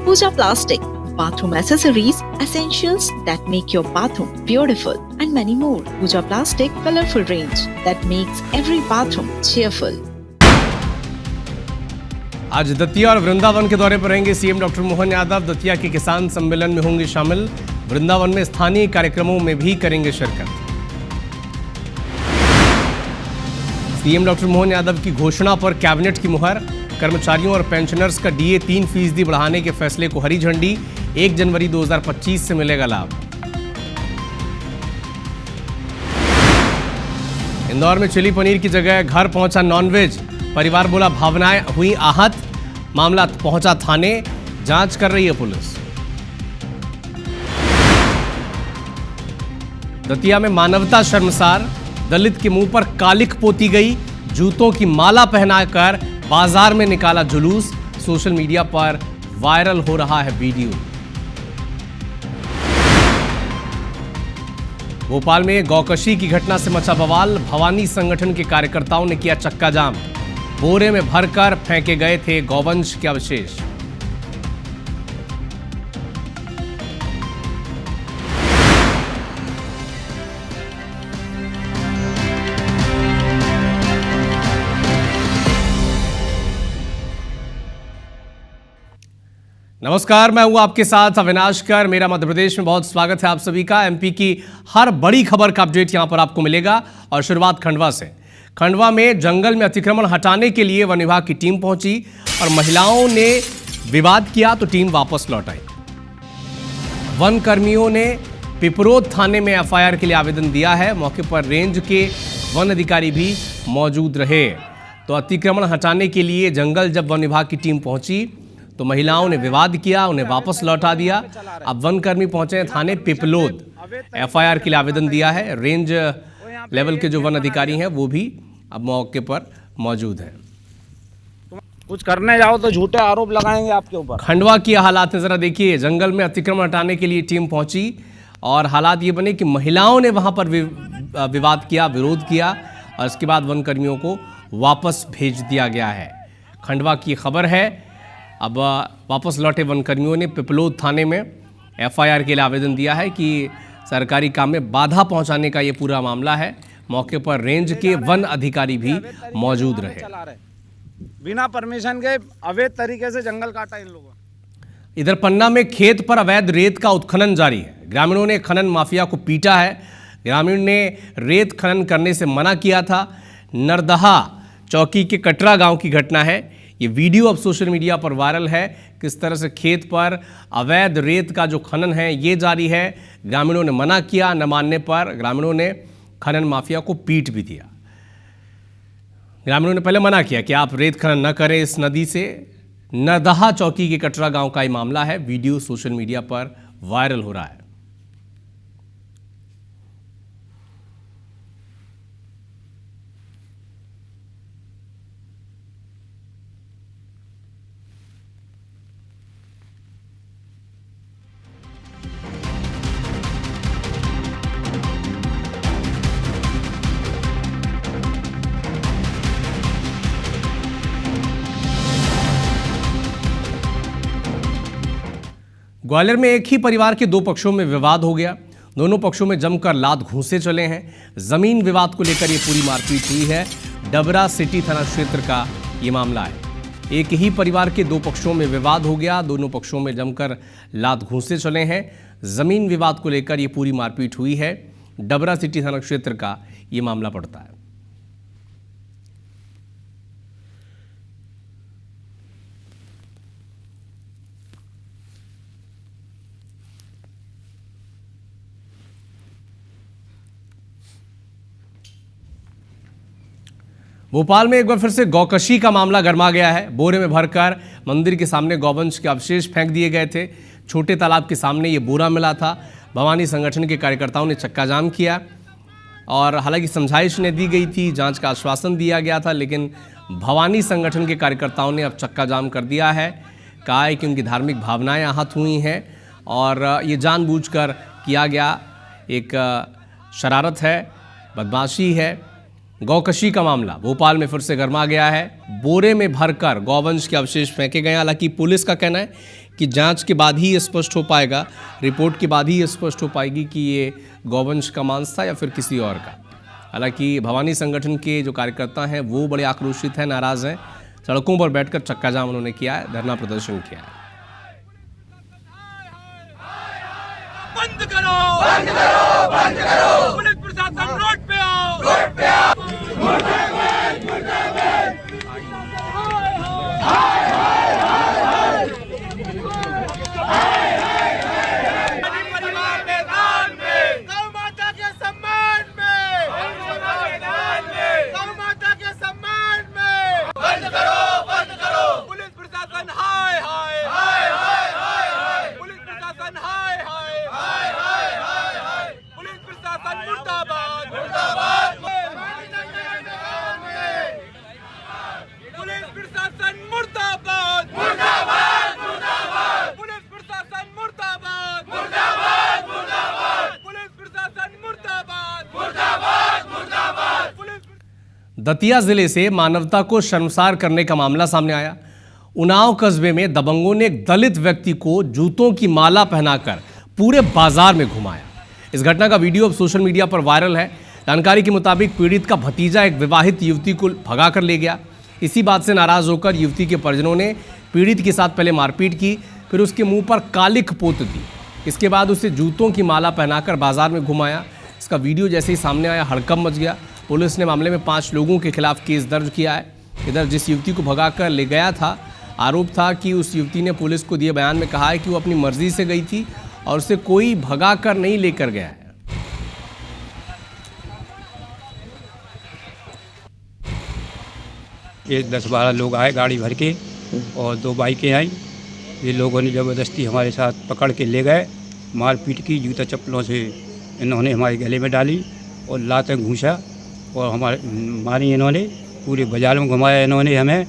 Pooja Plastic, bathroom accessories, essentials that make your bathroom beautiful, and many more. Pooja Plastic colorful range that makes every bathroom cheerful. आज दतिया और वृंदावन के दौरे पर रहेंगे CM doctor Mohan Yadav. Datia के किसान सम्मेलन में होंगे शामिल। वृंदावन में स्थानीय कार्यक्रमों में भी करेंगे शिरकत। सीएम डॉक्टर मोहन यादव की घोषणा पर कैबिनेट की मुहर। कर्मचारियों और पेंशनर्स का डीए 3% बढ़ाने के फैसले को हरी झंडी। 1 जनवरी 2025 से मिलेगा लाभ। इंदौर में चिली पनीर की जगह घर पहुंचा नॉनवेज। परिवार बोला भावनाएं हुई आहत। मामला पहुंचा थाने, जांच कर रही है पुलिस। दतिया में मानवता शर्मसार। दलित के मुंह पर कालिख पोती गई। जूतों की माला पहनाकर बाजार में निकाला जुलूस। सोशल मीडिया पर वायरल हो रहा है वीडियो। भोपाल में गौकशी की घटना से मचा बवाल। भवानी संगठन के कार्यकर्ताओं ने किया चक्का जाम। बोरे में भरकर फेंके गए थे गौवंश के अवशेष। नमस्कार, मैं हूं आपके साथ अविनाश कर। मेरा मध्य प्रदेश में बहुत स्वागत है आप सभी का। एमपी की हर बड़ी खबर का अपडेट यहां पर आपको मिलेगा और शुरुआत खंडवा से। खंडवा में जंगल में अतिक्रमण हटाने के लिए वन विभाग की टीम पहुंची और महिलाओं ने विवाद किया तो टीम वापस लौट आई। वन कर्मियों ने पिपरोद थाने में एफआईआर के लिए आवेदन दिया है। मौके पर रेंज के वन अधिकारी भी मौजूद रहे। तो अतिक्रमण हटाने के लिए जंगल जब वन विभाग की टीम पहुंची तो महिलाओं ने विवाद किया, उन्हें वापस लौटा दिया। अब वन कर्मी पहुंचे थाने पिपलोद, एफआईआर के लिए आवेदन दिया है। रेंज लेवल के जो वन अधिकारी हैं वो भी अब मौके पर मौजूद हैं। कुछ करने जाओ तो झूठे आरोप लगाएंगे आपके ऊपर। खंडवा की हालात है, जरा देखिए। जंगल में अतिक्रमण हटाने के लिए टीम पहुंची और हालात ये बने कि महिलाओं ने वहां पर विवाद किया, विरोध किया और इसके बाद वन कर्मियों को वापस भेज दिया गया है। खंडवा की खबर है। अब वापस लौटे वन कर्मियों ने पिपलोद थाने में एफआईआर के लिए आवेदन दिया है कि सरकारी काम में बाधा पहुंचाने का ये पूरा मामला है। मौके पर रेंज के वन अधिकारी भी मौजूद रहे। बिना परमिशन के अवैध तरीके से जंगल काटा इन लोगों। इधर पन्ना में खेत पर अवैध रेत का उत्खनन जारी है। ग्रामीणों ने खनन माफिया को पीटा है। ग्रामीण ने रेत खनन करने से मना किया था। नरदहा चौकी के कटरा गांव की घटना है। ये वीडियो अब सोशल मीडिया पर वायरल है। किस तरह से खेत पर अवैध रेत का जो खनन है ये जारी है। ग्रामीणों ने मना किया, न मानने पर ग्रामीणों ने खनन माफिया को पीट भी दिया। ग्रामीणों ने पहले मना किया कि आप रेत खनन न करें इस नदी से। नरदहा चौकी के कटरा गांव का ये मामला है। वीडियो सोशल मीडिया पर वायरल हो रहा है। ग्वालियर में एक ही परिवार के 2 पक्षों में विवाद हो गया। दोनों पक्षों में जमकर लात घूंसे चले हैं। जमीन विवाद को लेकर ये पूरी मारपीट हुई है। डबरा सिटी थाना क्षेत्र का ये मामला है। एक ही परिवार के 2 पक्षों में विवाद हो गया। दोनों पक्षों में जमकर लात घूंसे चले हैं। जमीन विवाद को लेकर ये पूरी मारपीट हुई है। डबरा सिटी थाना क्षेत्र का ये मामला पड़ता है। भोपाल में एक बार फिर से गौकशी का मामला गर्मा गया है। बोरे में भरकर मंदिर के सामने गौवंश के अवशेष फेंक दिए गए थे। छोटे तालाब के सामने ये बोरा मिला था। भवानी संगठन के कार्यकर्ताओं ने चक्का जाम किया और हालांकि समझाइश ने दी गई थी, जांच का आश्वासन दिया गया था, लेकिन भवानी संगठन के कार्यकर्ताओं ने अब चक्का जाम कर दिया है। कहा है कि उनकी धार्मिक भावनाएं आहत हुई हैं और ये जानबूझकर किया गया एक शरारत है, बदमाशी है। गौकशी का मामला भोपाल में फिर से गर्मा गया है। बोरे में भरकर गौवंश के अवशेष फेंके गए। हालांकि पुलिस का कहना है कि जांच के बाद ही ये स्पष्ट हो पाएगा, रिपोर्ट के बाद ही ये स्पष्ट हो पाएगी कि ये गौवंश का मांस था या फिर किसी और का। हालांकि भवानी संगठन के जो कार्यकर्ता हैं वो बड़े आक्रोशित हैं, नाराज़ हैं। सड़कों पर बैठकर चक्का जाम उन्होंने किया है, धरना प्रदर्शन किया है। बंद करो, बंद करो, बंद करो। पुलिस प्रशासन रोड पे आओ, रोड पे आओ। मुर्दाबाद, मुर्दाबाद। हाय हाय हाय हाय। परिवार मैदान में, गौ माता के सम्मान में, गौ माता के सम्मान में। बंद करो, बंद करो। पुलिस प्रशासन हाय हाय हाय हाय हाय। पुलिस प्रशासन हाय हाय हाय हाय हाय हाय। पुलिस प्रशासन मुर्दाबाद, मुर्दाबाद। पुलिस प्रशासन मुर्दाबाद, मुर्दाबाद, मुर्दाबाद। पुलिस प्रशासन मुर्दाबाद, मुर्दाबाद, मुर्दाबाद। पुलिस प्रशासन मुर्दाबाद, मुर्दाबाद, मुर्दाबाद। पुलिस दतिया जिले से मानवता को शर्मसार करने का मामला सामने आया। उन्नाव कस्बे में दबंगों ने एक दलित व्यक्ति को जूतों की माला पहनाकर पूरे बाजार में घुमाया। इस घटना का वीडियो अब सोशल मीडिया पर वायरल है। जानकारी के मुताबिक पीड़ित का भतीजा एक विवाहित युवती को भगा कर ले गया। इसी बात से नाराज होकर युवती के परिजनों ने पीड़ित के साथ पहले मारपीट की, फिर उसके मुंह पर कालिख पोत दी। इसके बाद उसे जूतों की माला पहनाकर बाजार में घुमाया। इसका वीडियो जैसे ही सामने आया, हड़कंप मच गया। पुलिस ने मामले में 5 लोगों के खिलाफ केस दर्ज किया है। इधर जिस युवती को भगाकर ले गया था, आरोप था कि उस युवती ने पुलिस को दिए बयान में कहा है कि वो अपनी मर्जी से गई थी और उसे कोई भगाकर नहीं लेकर गया है। ये 10-12 लोग आए गाड़ी भर के और 2 बाइकें आई। ये लोगों ने ज़बरदस्ती हमारे साथ पकड़ के ले गए, मारपीट की, जूता चप्पलों से इन्होंने हमारे गले में डाली और लातें घूंसा और हमारे मारी इन्होंने। पूरे बाजार में घुमाया इन्होंने हमें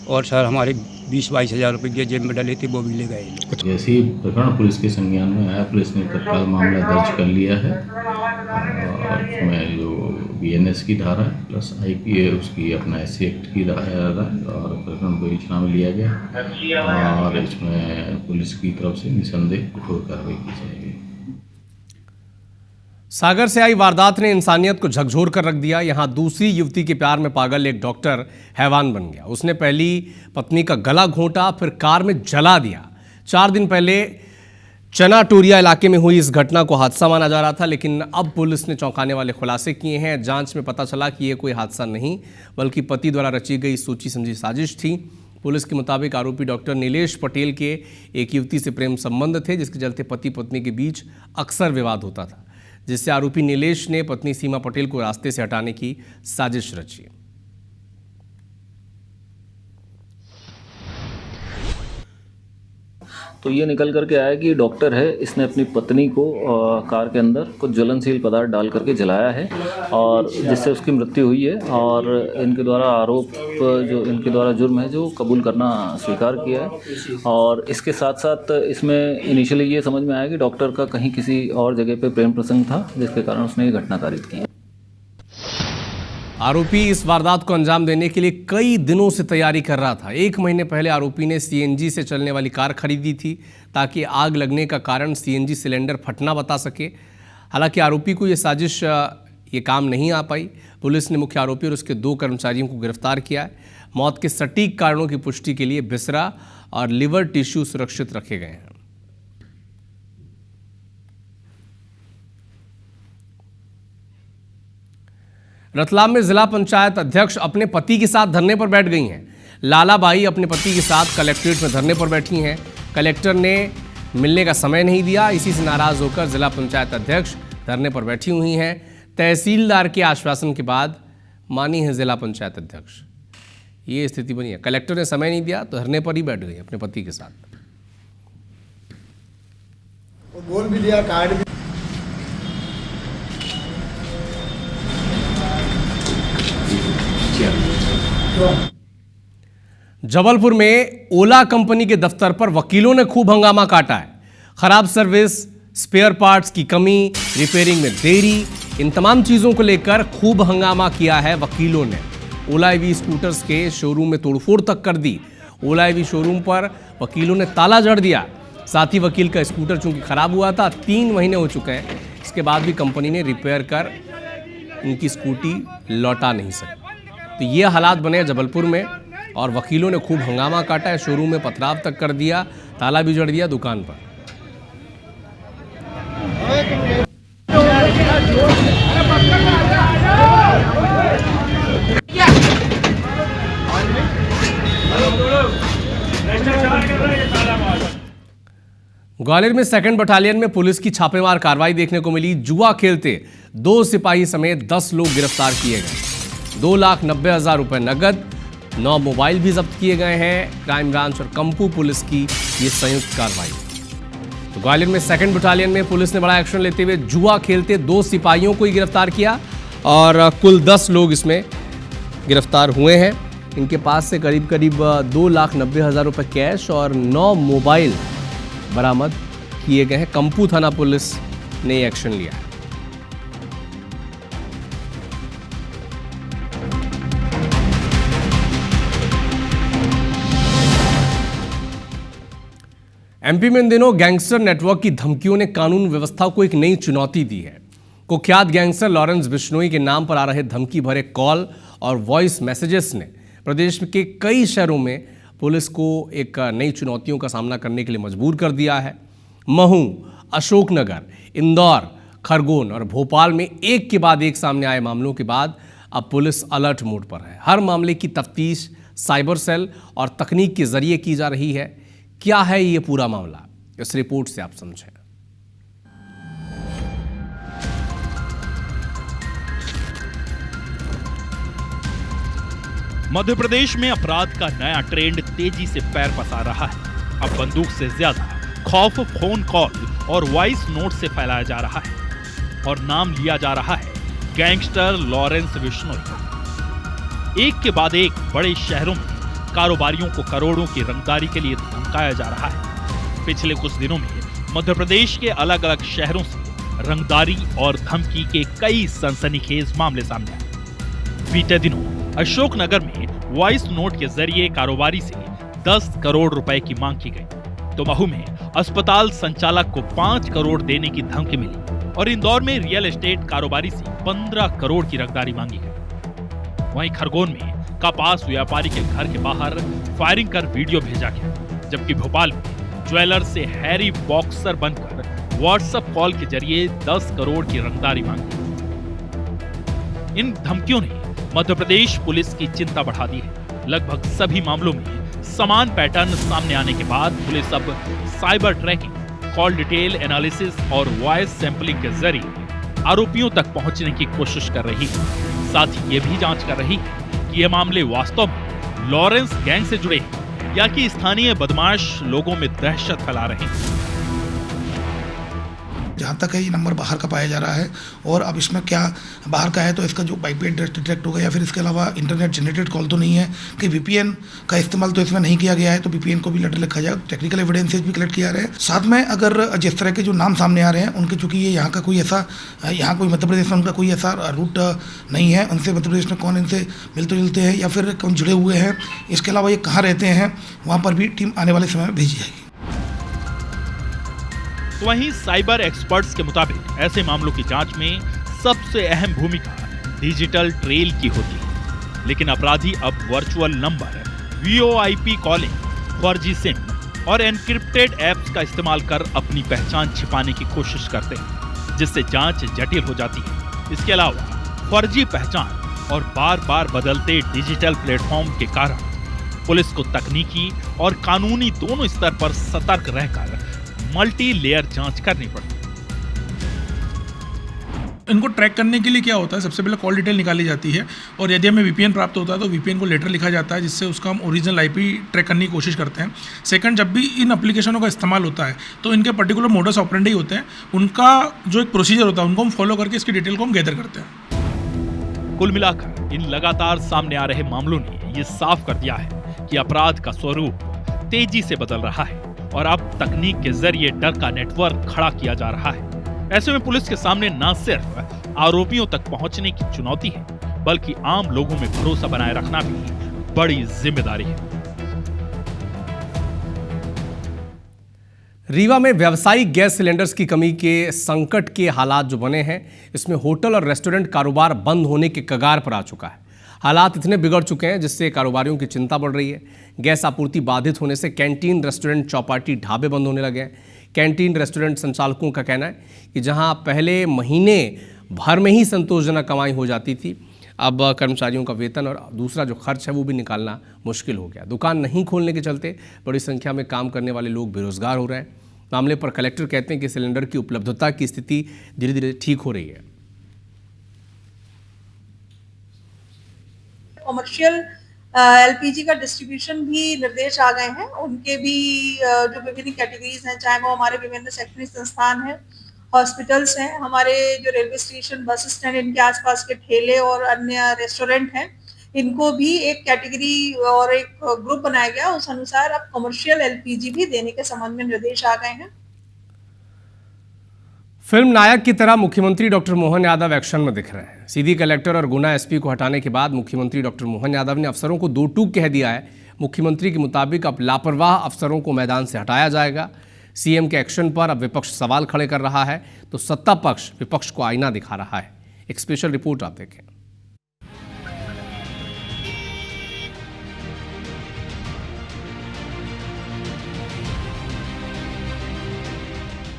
और सर हमारे 20-22 हज़ार रुपये के जेब में डले थे वो भी ले गए। जैसे ही प्रकरण पुलिस के संज्ञान में आया, पुलिस ने तत्काल मामला दर्ज कर लिया है और उसमें जो BNS की धारा है प्लस IP है उसकी अपना SC एक्ट की धारा है और प्रकरण को विचारणा में लिया गया और इसमें पुलिस की तरफ से निसंदेह कठोर कार्रवाई की जाएगी। सागर से आई वारदात ने इंसानियत को झकझोर कर रख दिया। यहां दूसरी युवती के प्यार में पागल एक डॉक्टर हैवान बन गया। उसने पहली पत्नी का गला घोंटा, फिर कार में जला दिया। 4 दिन पहले चना टोरिया इलाके में हुई इस घटना को हादसा माना जा रहा था, लेकिन अब पुलिस ने चौंकाने वाले खुलासे किए हैं। जांच में पता चला कि यह कोई हादसा नहीं बल्कि पति द्वारा रची गई सोची समझी साजिश थी। पुलिस के मुताबिक आरोपी डॉक्टर नीलेश पटेल के एक युवती से प्रेम संबंध थे, जिसके चलते पति पत्नी के बीच अक्सर विवाद होता था, जिससे आरोपी नीलेश ने पत्नी सीमा पटेल को रास्ते से हटाने की साजिश रची। तो ये निकल करके आया कि डॉक्टर है, इसने अपनी पत्नी को कार के अंदर कुछ ज्वलनशील पदार्थ डाल करके जलाया है और जिससे उसकी मृत्यु हुई है। और इनके द्वारा आरोप जो इनके द्वारा जुर्म है जो कबूल करना स्वीकार किया है। और इसके साथ साथ इसमें इनिशियली ये समझ में आया कि डॉक्टर का कहीं किसी और जगह पे प्रेम प्रसंग था, जिसके कारण उसने ये घटना कारित की है। आरोपी इस वारदात को अंजाम देने के लिए कई दिनों से तैयारी कर रहा था। 1 महीने पहले आरोपी ने CNG से चलने वाली कार खरीदी थी ताकि आग लगने का कारण CNG सिलेंडर फटना बता सके। हालांकि आरोपी को यह साजिश ये काम नहीं आ पाई। पुलिस ने मुख्य आरोपी और उसके 2 कर्मचारियों को गिरफ्तार किया है। मौत के सटीक कारणों की पुष्टि के लिए बिसरा और लिवर टिश्यू सुरक्षित रखे गए हैं। रतलाम में जिला पंचायत अध्यक्ष अपने पति के साथ धरने पर बैठ गई हैं। लालाबाई अपने पति के साथ कलेक्ट्रेट में धरने पर बैठी हैं। कलेक्टर ने मिलने का समय नहीं दिया। इसी से नाराज होकर जिला पंचायत अध्यक्ष धरने पर बैठी हुई हैं। तहसीलदार के आश्वासन के बाद मानी है जिला पंचायत अध्यक्ष। ये स्थिति बनी है। कलेक्टर ने समय नहीं दिया तो धरने पर ही बैठ गई अपने पति के साथ। बोल भी दिया, कार्ड भी। जबलपुर में ओला कंपनी के दफ्तर पर वकीलों ने खूब हंगामा काटा है। खराब सर्विस, स्पेयर पार्ट्स की कमी, रिपेयरिंग में देरी, इन तमाम चीजों को लेकर खूब हंगामा किया है वकीलों ने। ओला EV स्कूटर्स के शोरूम में तोड़फोड़ तक कर दी। ओला ईवी शोरूम पर वकीलों ने ताला जड़ दिया। साथ ही वकील का स्कूटर चूंकि खराब हुआ था, 3 महीने हो चुके हैं, इसके बाद भी कंपनी ने रिपेयर कर उनकी स्कूटी लौटा नहीं सकी। तो ये हालात बने जबलपुर में और वकीलों ने खूब हंगामा काटा है, शोरूम में पथराव तक कर दिया, ताला भी जड़ दिया दुकान पर। ग्वालियर में 2nd बटालियन में पुलिस की छापेमार कार्रवाई देखने को मिली। जुआ खेलते 2 सिपाही समेत 10 लोग गिरफ्तार किए गए। 2,90,000 रुपए नगद, 9 मोबाइल भी जब्त किए गए हैं। क्राइम ब्रांच और कंपू पुलिस की ये संयुक्त कार्रवाई। तो ग्वालियर में 2nd बटालियन में पुलिस ने बड़ा एक्शन लेते हुए जुआ खेलते 2 सिपाहियों को ही गिरफ्तार किया और कुल 10 लोग इसमें गिरफ्तार हुए हैं। इनके पास से करीब 2,90,000 रुपए कैश और 9 मोबाइल बरामद किए गए हैं। कंपू थाना पुलिस ने एक्शन लिया है। एमपी में इन दिनों गैंगस्टर नेटवर्क की धमकियों ने कानून व्यवस्था को एक नई चुनौती दी है। कुख्यात गैंगस्टर लॉरेंस बिश्नोई के नाम पर आ रहे धमकी भरे कॉल और वॉइस मैसेजेस ने प्रदेश के कई शहरों में पुलिस को एक नई चुनौतियों का सामना करने के लिए मजबूर कर दिया है। महू, अशोकनगर, इंदौर, खरगोन और भोपाल में एक के बाद एक सामने आए मामलों के बाद अब पुलिस अलर्ट मोड पर है। हर मामले की तफ्तीश साइबर सेल और तकनीक के जरिए की जा रही है। क्या है ये पूरा मामला, इस रिपोर्ट से आप समझें। मध्य प्रदेश में अपराध का नया ट्रेंड तेजी से पैर पसार रहा है। अब बंदूक से ज्यादा खौफ फोन कॉल और वॉइस नोट से फैलाया जा रहा है और नाम लिया जा रहा है गैंगस्टर लॉरेंस बिश्नोई। एक के बाद एक बड़े शहरों में कारोबारियों को करोड़ों की रंगदारी के लिए धमकाया जा रहा है। पिछले कुछ दिनों में मध्य प्रदेश के अलग अलग शहरों से रंगदारी और धमकी के कई सनसनीखेज मामले सामने आए। बीते दिनों अशोकनगर में वॉइस नोट के जरिए कारोबारी से 10 करोड़ रुपए की मांग की गई, तो महू में अस्पताल संचालक को 5 करोड़ देने की धमकी मिली और इंदौर में रियल एस्टेट कारोबारी से 15 करोड़ की रंगदारी मांगी गई। वहीं खरगोन में कपास व्यापारी के घर के बाहर फायरिंग कर वीडियो भेजा गया, जबकि भोपाल में ज्वेलर से हैरी बॉक्सर बनकर व्हाट्सएप कॉल के जरिए 10 करोड़ की रंगदारी मांगी। इन धमकियों ने मध्य प्रदेश पुलिस की चिंता बढ़ा दी है। लगभग सभी मामलों में समान पैटर्न सामने आने के बाद पुलिस अब cyber tracking, call detail analysis और वॉइस सैंपलिंग के जरिए आरोपियों तक पहुंचने की कोशिश कर रही है। साथ ही ये भी जांच कर रही है कि ये मामले वास्तव में लॉरेंस गैंग से जुड़े हैं या कि स्थानीय बदमाश लोगों में दहशत फैला रहे हैं। जहाँ तक है ये नंबर बाहर का पाया जा रहा है और अब इसमें क्या बाहर का है तो इसका जो आईपी एड्रेस डिटेक्ट होगा या फिर इसके अलावा इंटरनेट जनरेटेड कॉल तो नहीं है कि वीपीएन का इस्तेमाल तो इसमें नहीं किया गया है, तो वीपीएन को भी लेटर लिखा जाए। टेक्निकल एविडेंसेज भी कलेक्ट किया जा रहे हैं। साथ में अगर जिस तरह के जो नाम सामने आ रहे हैं उनके, चूंकि ये यहाँ का कोई ऐसा, यहाँ कोई मध्य प्रदेश में उनका कोई ऐसा रूट नहीं है, उनसे मध्य प्रदेश में कौन इनसे मिलते जुलते हैं या फिर कौन जुड़े हुए हैं, इसके अलावा ये कहाँ रहते हैं, वहाँ पर भी टीम आने वाले समय में भेजी जाएगी। वहीं साइबर एक्सपर्ट्स के मुताबिक ऐसे मामलों की जांच में सबसे अहम भूमिका डिजिटल ट्रेल की होती है, लेकिन अपराधी अब वर्चुअल नंबर, वीओआईपी कॉलिंग, फर्जी सिम और एनक्रिप्टेड ऐप्स का इस्तेमाल कर अपनी पहचान छिपाने की कोशिश करते हैं, जिससे जांच जटिल हो जाती है। इसके अलावा फर्जी पहचान और बार बार बदलते डिजिटल प्लेटफॉर्म के कारण पुलिस को तकनीकी और कानूनी दोनों स्तर पर सतर्क रहकर मल्टी लेयर जांच करनी पड़ती है। इनको ट्रैक करने के लिए क्या होता है, सबसे पहले कॉल डिटेल निकाली जाती है और यदि हमें वीपीएन प्राप्त होता है तो वीपीएन को लेटर लिखा जाता है, जिससे उसका हम ओरिजिनल आईपी ट्रैक करने की कोशिश करते हैं। सेकंड, जब भी इन एप्लीकेशनों का इस्तेमाल होता है तो इनके पर्टिकुलर मोडस ऑपरेंडी होते हैं, उनका जो एक प्रोसीजर होता है उनको हम फॉलो करके इसकी डिटेल को हम गैदर करते हैं। कुल मिलाकर इन लगातार सामने आ रहे मामलों ने ये साफ कर दिया है कि अपराध का स्वरूप तेजी से बदल रहा है और अब तकनीक के जरिए डर का नेटवर्क खड़ा किया जा रहा है। ऐसे में पुलिस के सामने न सिर्फ आरोपियों तक पहुंचने की चुनौती है, बल्कि आम लोगों में भरोसा बनाए रखना भी बड़ी जिम्मेदारी है। रीवा में व्यावसायिक गैस सिलेंडर्स की कमी के संकट के हालात जो बने हैं, इसमें होटल और रेस्टोरेंट कारोबार बंद होने के कगार पर आ चुका है। हालात इतने बिगड़ चुके हैं जिससे कारोबारियों की चिंता बढ़ रही है। गैस आपूर्ति बाधित होने से कैंटीन, रेस्टोरेंट, चौपाटी, ढाबे बंद होने लगे हैं। कैंटीन, रेस्टोरेंट संचालकों का कहना है कि जहां पहले महीने भर में ही संतोषजनक कमाई हो जाती थी, अब कर्मचारियों का वेतन और दूसरा जो खर्च है वो भी निकालना मुश्किल हो गया। दुकान नहीं खोलने के चलते बड़ी संख्या में काम करने वाले लोग बेरोजगार हो रहे हैं। मामले पर कलेक्टर कहते हैं कि सिलेंडर की उपलब्धता की स्थिति धीरे धीरे ठीक हो रही है। कमर्शियल एलपीजी का डिस्ट्रीब्यूशन भी निर्देश आ गए हैं, उनके भी जो विभिन्न कैटेगरीज हैं, चाहे वो हमारे विभिन्न शैक्षणिक संस्थान हैं, हॉस्पिटल्स हैं, हमारे जो रेलवे स्टेशन, बस स्टैंड, इनके आसपास के ठेले और अन्य रेस्टोरेंट हैं, इनको भी एक कैटेगरी और एक ग्रुप बनाया गया। उस अनुसार अब कमर्शियल एलपीजी भी देने के संबंध में निर्देश आ गए हैं। फिल्म नायक की तरह मुख्यमंत्री डॉक्टर मोहन यादव एक्शन में दिख रहे हैं। सीधी कलेक्टर और गुना एसपी को हटाने के बाद मुख्यमंत्री डॉक्टर मोहन यादव ने अफसरों को दो टूक कह दिया है। मुख्यमंत्री के मुताबिक अब लापरवाह अफसरों को मैदान से हटाया जाएगा। सीएम के एक्शन पर अब विपक्ष सवाल खड़े कर रहा है तो सत्ता पक्ष विपक्ष को आईना दिखा रहा है। एक स्पेशल रिपोर्ट आप देखें।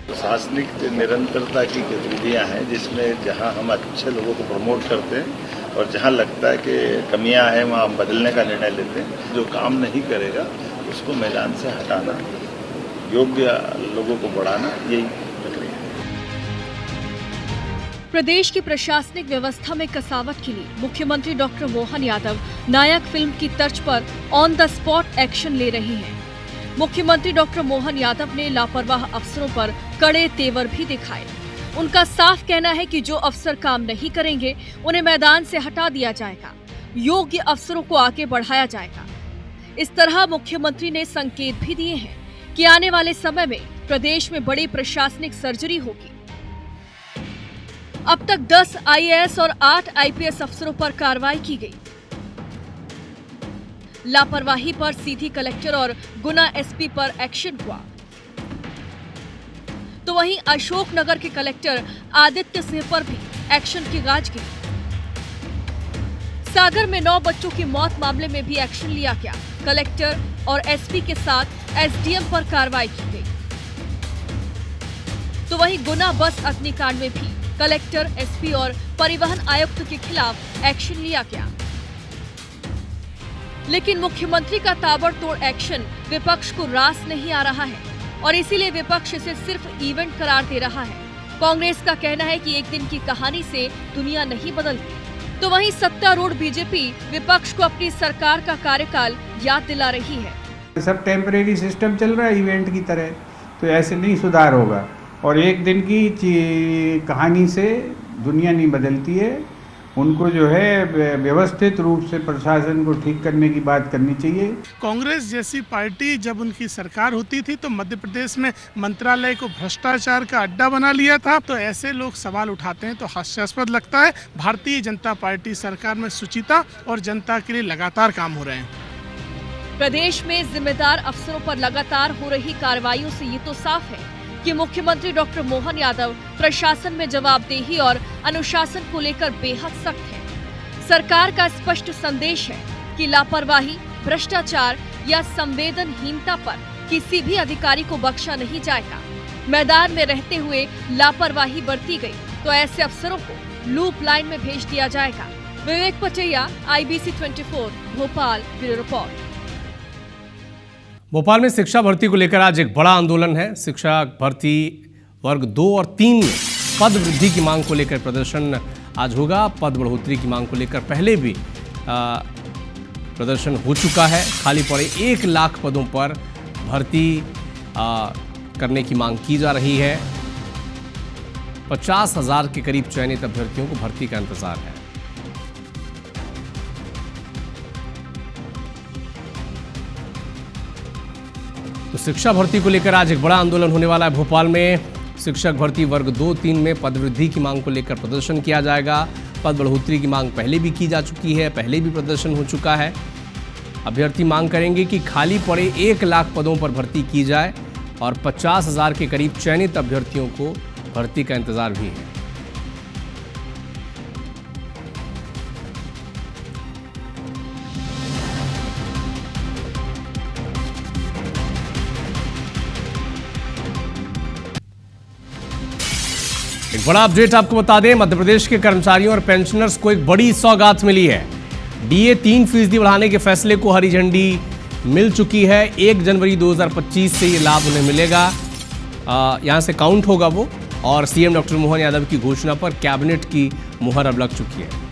प्रशासनिक निरंतरता की गतिविधियां हैं, जिसमें जहां हम अच्छे लोगों को प्रमोट करते हैं और जहां लगता है कि कमियां हैं वहां बदलने का निर्णय लेते हैं। जो काम नहीं करेगा उसको मैदान से हटाना, योग्य लोगों को बढ़ाना, यही प्रक्रिया है। प्रदेश की प्रशासनिक व्यवस्था में कसावट के लिए मुख्यमंत्री डॉक्टर मोहन यादव नायक फिल्म की तर्ज पर ऑन द स्पॉट एक्शन ले रहे हैं। मुख्यमंत्री डॉक्टर मोहन यादव ने लापरवाह अफसरों पर कड़े तेवर भी दिखाए। उनका साफ कहना है कि जो अफसर काम नहीं करेंगे उन्हें मैदान से हटा दिया जाएगा, योग्य अफसरों को आगे बढ़ाया जाएगा। इस तरह मुख्यमंत्री ने संकेत भी दिए हैं कि आने वाले समय में प्रदेश में बड़ी प्रशासनिक सर्जरी होगी। अब तक 10 आईएएस और 8 आईपीएस अफसरों पर कार्रवाई की गई। लापरवाही पर सीधी कलेक्टर और गुना एसपी पर एक्शन हुआ, तो वहीं अशोकनगर के कलेक्टर आदित्य सिंह पर भी एक्शन की गाज गिरी। सागर में 9 बच्चों की मौत मामले में भी एक्शन लिया गया। कलेक्टर और एसपी के साथ एसडीएम पर कार्रवाई की गई। तो वहीं गुना बस अग्निकांड में भी कलेक्टर, एसपी और परिवहन आयुक्त के खिलाफ एक्शन लिया गया। लेकिन मुख्यमंत्री का ताबड़तोड़ एक्शन विपक्ष को रास नहीं आ रहा है और इसीलिए विपक्ष इसे सिर्फ इवेंट करार दे रहा है। कांग्रेस का कहना है कि एक दिन की कहानी से दुनिया नहीं बदलती, तो वहीं सत्तारूढ़ बीजेपी विपक्ष को अपनी सरकार का कार्यकाल याद दिला रही है। सब टेम्परेरी सिस्टम चल रहा है इवेंट की तरह, तो ऐसे नहीं सुधार होगा और एक दिन की कहानी से दुनिया नहीं बदलती है। उनको जो है व्यवस्थित रूप से प्रशासन को ठीक करने की बात करनी चाहिए। कांग्रेस जैसी पार्टी जब उनकी सरकार होती थी तो मध्य प्रदेश में मंत्रालय को भ्रष्टाचार का अड्डा बना लिया था, तो ऐसे लोग सवाल उठाते हैं तो हास्यास्पद लगता है। भारतीय जनता पार्टी सरकार में सुचिता और जनता के लिए लगातार काम हो रहे हैं। प्रदेश में जिम्मेदार अफसरों पर लगातार हो रही कार्रवाइयों से ये तो साफ है कि मुख्यमंत्री डॉक्टर मोहन यादव प्रशासन में जवाबदेही और अनुशासन को लेकर बेहद सख्त है। सरकार का स्पष्ट संदेश है कि लापरवाही, भ्रष्टाचार या संवेदनहीनता पर किसी भी अधिकारी को बख्शा नहीं जाएगा। मैदान में रहते हुए लापरवाही बरती गई तो ऐसे अफसरों को लूप लाइन में भेज दिया जाएगा। विवेक पटैया, IBC 24, Bhopal, bureau report. Bhopal में शिक्षा भर्ती को लेकर आज एक बड़ा आंदोलन है। शिक्षक भर्ती वर्ग 2 और 3 में पद वृद्धि की मांग को लेकर प्रदर्शन आज होगा। पद बढ़ोतरी की मांग को लेकर पहले भी प्रदर्शन हो चुका है। खाली पड़े 1 लाख पदों पर भर्ती करने की मांग की जा रही है। 50,000 के करीब चयनित अभ्यर्थियों को भर्ती का इंतजार है। तो शिक्षा भर्ती को लेकर आज एक बड़ा आंदोलन होने वाला है। भोपाल में शिक्षक भर्ती वर्ग 2-3 में पद वृद्धि की मांग को लेकर प्रदर्शन किया जाएगा। पद बढ़ोतरी की मांग पहले भी की जा चुकी है, पहले भी प्रदर्शन हो चुका है। अभ्यर्थी मांग करेंगे कि खाली पड़े 1 लाख पदों पर भर्ती की जाए और 50,000 के करीब चयनित अभ्यर्थियों को भर्ती का इंतजार भी है। एक बड़ा अपडेट आपको बता दें, मध्य प्रदेश के कर्मचारियों और पेंशनर्स को एक बड़ी सौगात मिली है। डीए 3% बढ़ाने के फैसले को हरी झंडी मिल चुकी है। 1 जनवरी 2025 से ये लाभ उन्हें मिलेगा। यहाँ से काउंट होगा वो, और सीएम डॉक्टर मोहन यादव की घोषणा पर कैबिनेट की मुहर अब लग चुकी है।